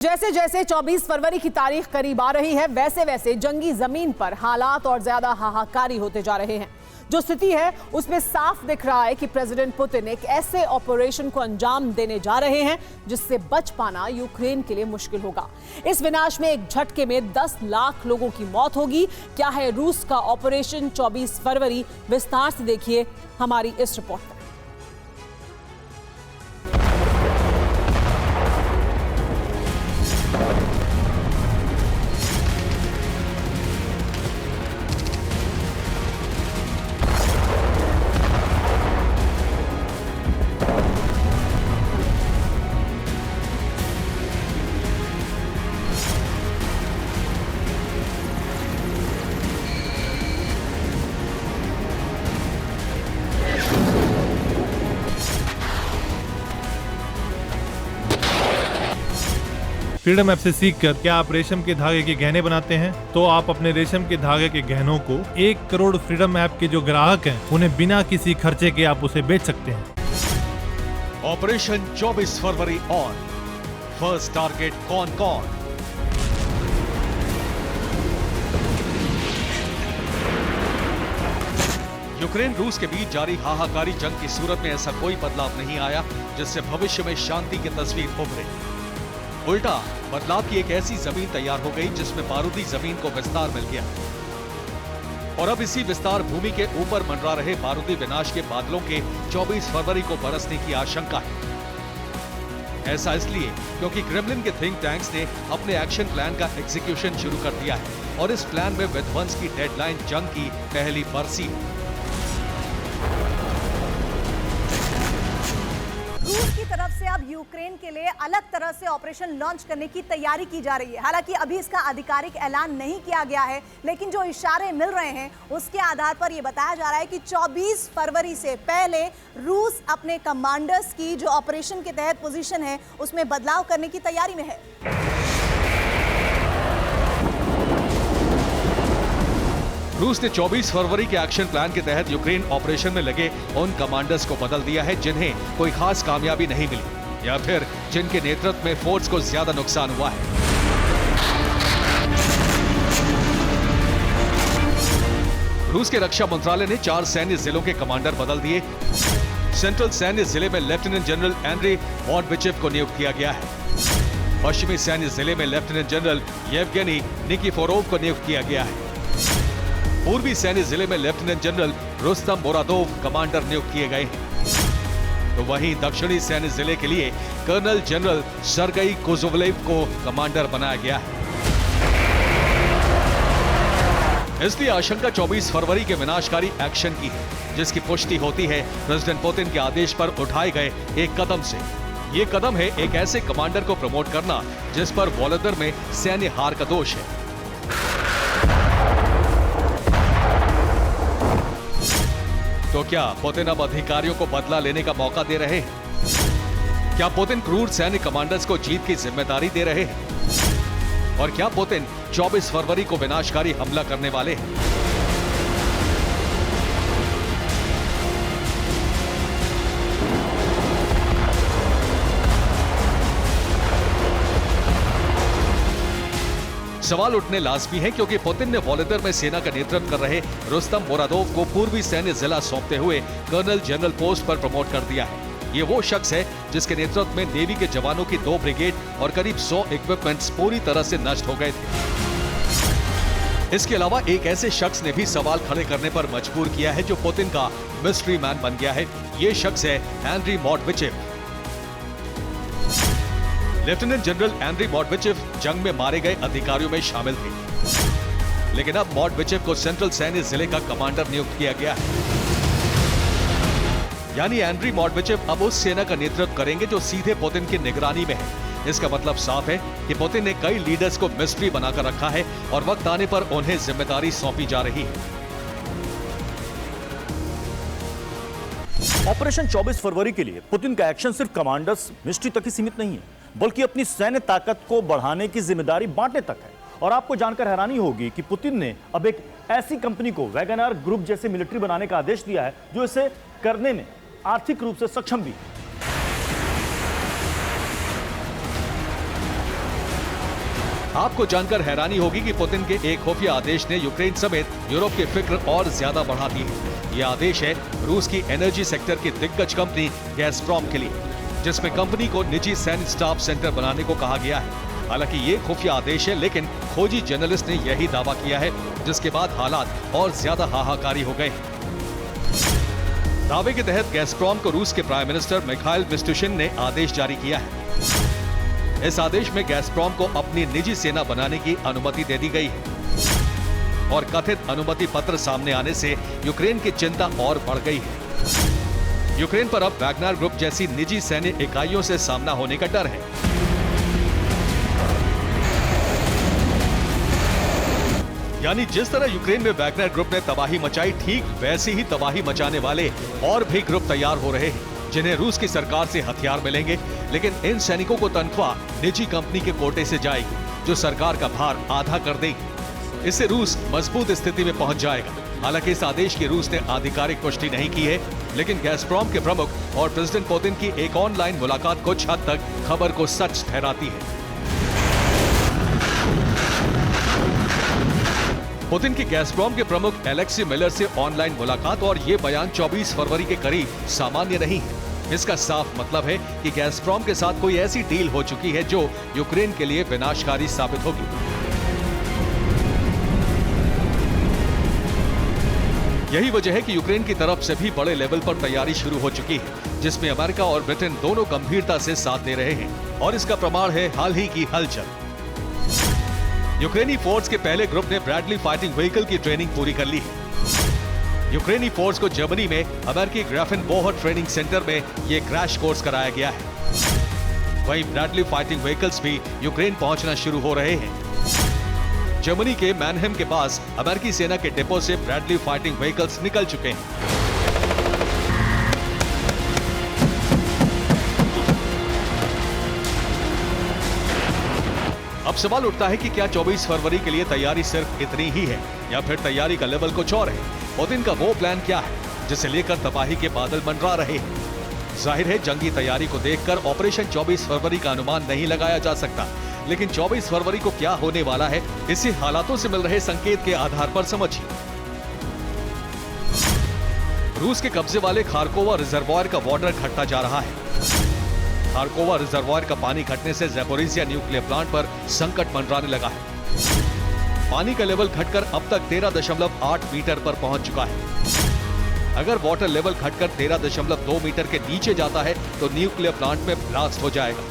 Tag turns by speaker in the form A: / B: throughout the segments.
A: जैसे जैसे 24 फरवरी की तारीख करीब आ रही है, वैसे वैसे जंगी जमीन पर हालात और ज्यादा हाहाकारी होते जा रहे हैं। जो स्थिति है उसमें साफ दिख रहा है कि प्रेसिडेंट पुतिन एक ऐसे ऑपरेशन को अंजाम देने जा रहे हैं जिससे बच पाना यूक्रेन के लिए मुश्किल होगा। इस विनाश में एक झटके में 10 लाख लोगों की मौत होगी। क्या है रूस का ऑपरेशन 24 फरवरी, विस्तार से देखिए हमारी इस रिपोर्ट में।
B: फ्रीडम ऐप से सीखकर क्या आप रेशम के धागे के गहने बनाते हैं? तो आप अपने रेशम के धागे के गहनों को 1 करोड़ फ्रीडम ऐप के जो ग्राहक हैं उन्हें बिना किसी खर्चे के आप उसे बेच सकते हैं।
C: Operation 24 February on. First target कौन कौन? यूक्रेन रूस के बीच जारी हाहाकारी जंग की सूरत में ऐसा कोई बदलाव नहीं आया जिससे भविष्य में शांति की तस्वीर उभरे। उल्टा बदलाव की एक ऐसी जमीन तैयार हो गई जिसमें बारूदी जमीन को विस्तार मिल गया और अब इसी विस्तार भूमि के ऊपर मंडरा रहे बारूदी विनाश के बादलों के 24 फरवरी को बरसने की आशंका है। ऐसा इसलिए क्योंकि क्रेमलिन के थिंक टैंक्स ने अपने एक्शन प्लान का एग्जीक्यूशन शुरू कर दिया है और इस प्लान में विध्वंस की डेडलाइन जंग की पहली बरसी है।
D: रूस की तरफ से अब यूक्रेन के लिए अलग तरह से ऑपरेशन लॉन्च करने की तैयारी की जा रही है। हालांकि अभी इसका आधिकारिक ऐलान नहीं किया गया है, लेकिन जो इशारे मिल रहे हैं उसके आधार पर यह बताया जा रहा है कि 24 फरवरी से पहले रूस अपने कमांडर्स की जो ऑपरेशन के तहत पोजीशन है उसमें बदलाव करने की तैयारी में है।
C: रूस ने 24 फरवरी के एक्शन प्लान के तहत यूक्रेन ऑपरेशन में लगे उन कमांडर्स को बदल दिया है जिन्हें कोई खास कामयाबी नहीं मिली या फिर जिनके नेतृत्व में फोर्स को ज्यादा नुकसान हुआ है। रूस के रक्षा मंत्रालय ने 4 सैन्य जिलों के कमांडर बदल दिए। सेंट्रल सैन्य जिले में लेफ्टिनेंट जनरल एंड्री मॉडविचेव को नियुक्त किया गया है। पश्चिमी सैन्य जिले में लेफ्टिनेंट जनरल येवगेनी निकिफोरोव को नियुक्त किया गया है। पूर्वी सैन्य जिले में लेफ्टिनेंट जनरल रुस्तम मोरादोव कमांडर नियुक्त किए गए हैं। तो वहीं दक्षिणी सैन्य जिले के लिए कर्नल जनरल सर्गई कोजोवलेव को कमांडर बनाया गया है। इसलिए आशंका 24 फरवरी के विनाशकारी एक्शन की है, जिसकी पुष्टि होती है प्रेसिडेंट पुतिन के आदेश पर उठाए गए एक कदम से। ये कदम है एक ऐसे कमांडर को प्रमोट करना जिस पर वॉलोदिर में सैन्य हार का दोष है। तो क्या पुतिन अब अधिकारियों को बदला लेने का मौका दे रहे हैं? क्या पुतिन क्रूर सैन्य कमांडर्स को जीत की जिम्मेदारी दे रहे हैं? और क्या पुतिन 24 फरवरी को विनाशकारी हमला करने वाले हैं? सवाल उठने लाजमी है क्योंकि पुतिन ने वॉलोदिर में सेना का नेतृत्व कर रहे रुस्तम मोरादोव को पूर्वी सैन्य जिला सौंपते हुए कर्नल जनरल पोस्ट पर प्रमोट कर दिया है। ये वो शख्स है जिसके नेतृत्व में नेवी के जवानों की 2 ब्रिगेड और करीब 100 इक्विपमेंट्स पूरी तरह से नष्ट हो गए थे। इसके अलावा एक ऐसे शख्स ने भी सवाल खड़े करने पर मजबूर किया है जो पुतिन का मिस्ट्री मैन बन गया है। ये शख्स है एंड्री मॉडविचेव। लेफ्टिनेंट जनरल एंड्री मॉडविचेव जंग में मारे गए अधिकारियों में शामिल थे, लेकिन अब मॉडविचेव को सेंट्रल सैन्य जिले का कमांडर नियुक्त किया गया है। यानी एंड्री मॉडविचेव अब उस सेना का नेतृत्व करेंगे जो सीधे पुतिन की निगरानी में है। इसका मतलब साफ है कि पुतिन ने कई लीडर्स को मिस्ट्री बनाकर रखा है और वक्त आने पर उन्हें जिम्मेदारी सौंपी जा रही है।
E: ऑपरेशन 24 फरवरी के लिए पुतिन का एक्शन सिर्फ कमांडर्स मिस्ट्री तक ही सीमित नहीं है, बल्कि अपनी सैन्य ताकत को बढ़ाने की जिम्मेदारी बांटने तक है। और आपको जानकर हैरानी होगी कि पुतिन ने अब एक ऐसी कंपनी को वैगनर ग्रुप जैसे मिलिट्री बनाने का आदेश दिया है जो इसे करने में आर्थिक रूप से सक्षम भी है।
C: आपको जानकर हैरानी होगी कि पुतिन के एक खुफिया आदेश ने यूक्रेन समेत यूरोप की फिक्र और ज्यादा बढ़ा दी है। यह आदेश है रूस की एनर्जी सेक्टर की दिग्गज कंपनी गैसप्रॉम के लिए, जिसमें कंपनी को निजी सैन्य स्टाफ सेंटर बनाने को कहा गया है। हालांकि ये खुफिया आदेश है, लेकिन खोजी जर्नलिस्ट ने यही दावा किया है, जिसके बाद हालात और ज्यादा हाहाकारी हो गए हैं। दावे के तहत गैसप्रॉम को रूस के प्राइम मिनिस्टर मिखाइल मिशुस्टिन ने आदेश जारी किया है। इस आदेश में गैसप्रॉम को अपनी निजी सेना बनाने की अनुमति दे दी गई है और कथित अनुमति पत्र सामने आने से यूक्रेन की चिंता और बढ़ गई है। यूक्रेन पर अब वैगनर ग्रुप जैसी निजी सैन्य इकाइयों से सामना होने का डर है। यानी जिस तरह यूक्रेन में वैगनर ग्रुप ने तबाही मचाई, ठीक वैसी ही तबाही मचाने वाले और भी ग्रुप तैयार हो रहे हैं, जिन्हें रूस की सरकार से हथियार मिलेंगे, लेकिन इन सैनिकों को तनख्वाह निजी कंपनी के कोटे से जाएगी, जो सरकार का भार आधा कर देगी। इससे रूस मजबूत स्थिति में पहुंच जाएगा। हालांकि इस आदेश की रूस ने आधिकारिक पुष्टि नहीं की है, लेकिन गैसप्रॉम के प्रमुख और प्रेसिडेंट पुतिन की एक ऑनलाइन मुलाकात कुछ हद तक खबर को सच ठहराती है। पुतिन की गैसप्रॉम के प्रमुख एलेक्सी मिलर से ऑनलाइन मुलाकात और ये बयान 24 फरवरी के करीब सामान्य नहीं है। इसका साफ मतलब है कि गैसप्रॉम के साथ कोई ऐसी डील हो चुकी है जो यूक्रेन के लिए विनाशकारी साबित होगी। यही वजह है कि यूक्रेन की तरफ से भी बड़े लेवल पर तैयारी शुरू हो चुकी है, जिसमें अमेरिका और ब्रिटेन दोनों गंभीरता से साथ दे रहे हैं, और इसका प्रमाण है हाल ही की हलचल। यूक्रेनी फोर्स के पहले ग्रुप ने ब्रैडली फाइटिंग व्हीकल की ट्रेनिंग पूरी कर ली है। यूक्रेनी फोर्स को जर्मनी में अमेरिकी ग्राफेन बोहर ट्रेनिंग सेंटर में ये क्रैश कोर्स कराया गया है। वहीं ब्रैडली फाइटिंग व्हीकल्स भी यूक्रेन पहुंचना शुरू हो रहे हैं। जर्मनी के मैनहेम के पास अमेरिकी सेना के डिपो से ब्रैडली फाइटिंग व्हीकल्स निकल चुके हैं। अब सवाल उठता है कि क्या 24 फरवरी के लिए तैयारी सिर्फ इतनी ही है, या फिर तैयारी का लेवल कुछ और है। पुतिन का वो प्लान क्या है जिसे लेकर तबाही के बादल मंडरा रहे हैं। जाहिर है जंगी तैयारी को देखकर ऑपरेशन 24 फरवरी का अनुमान नहीं लगाया जा सकता, लेकिन 24 फरवरी को क्या होने वाला है, इसी हालातों से मिल रहे संकेत के आधार पर समझिए। रूस के कब्जे वाले खारकोवा रिजर्वायर का वाटर घटता जा रहा है। खारकोवा रिजर्वायर का पानी घटने से ज़ैपोरिज़िया न्यूक्लियर प्लांट पर संकट मंडराने लगा है। पानी का लेवल घटकर अब तक 13.8 मीटर पर पहुंच चुका है। अगर वाटर लेवल घटकर 13.2 मीटर के नीचे जाता है तो न्यूक्लियर प्लांट में ब्लास्ट हो जाएगा।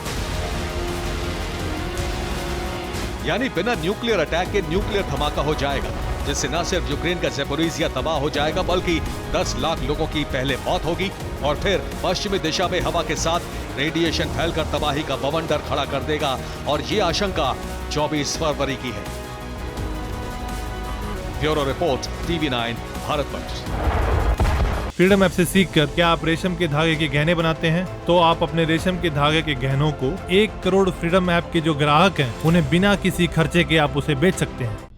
C: यानी बिना न्यूक्लियर अटैक के न्यूक्लियर धमाका हो जाएगा, जिससे न सिर्फ यूक्रेन का ज़ैपोरिज़िया तबाह हो जाएगा, बल्कि 10 लाख लोगों की पहले मौत होगी और फिर पश्चिमी दिशा में हवा के साथ रेडिएशन फैलकर तबाही का बवंडर खड़ा कर देगा, और ये आशंका 24 फरवरी की है। Bureau report, TV9 Bharatvarsh.
B: Freedom app से सीखकर क्या आप रेशम के धागे के गहने बनाते हैं? तो आप अपने रेशम के धागे के गहनों को 1 करोड़ फ्रीडम ऐप के जो ग्राहक हैं, उन्हें बिना किसी खर्चे के आप उसे बेच सकते हैं।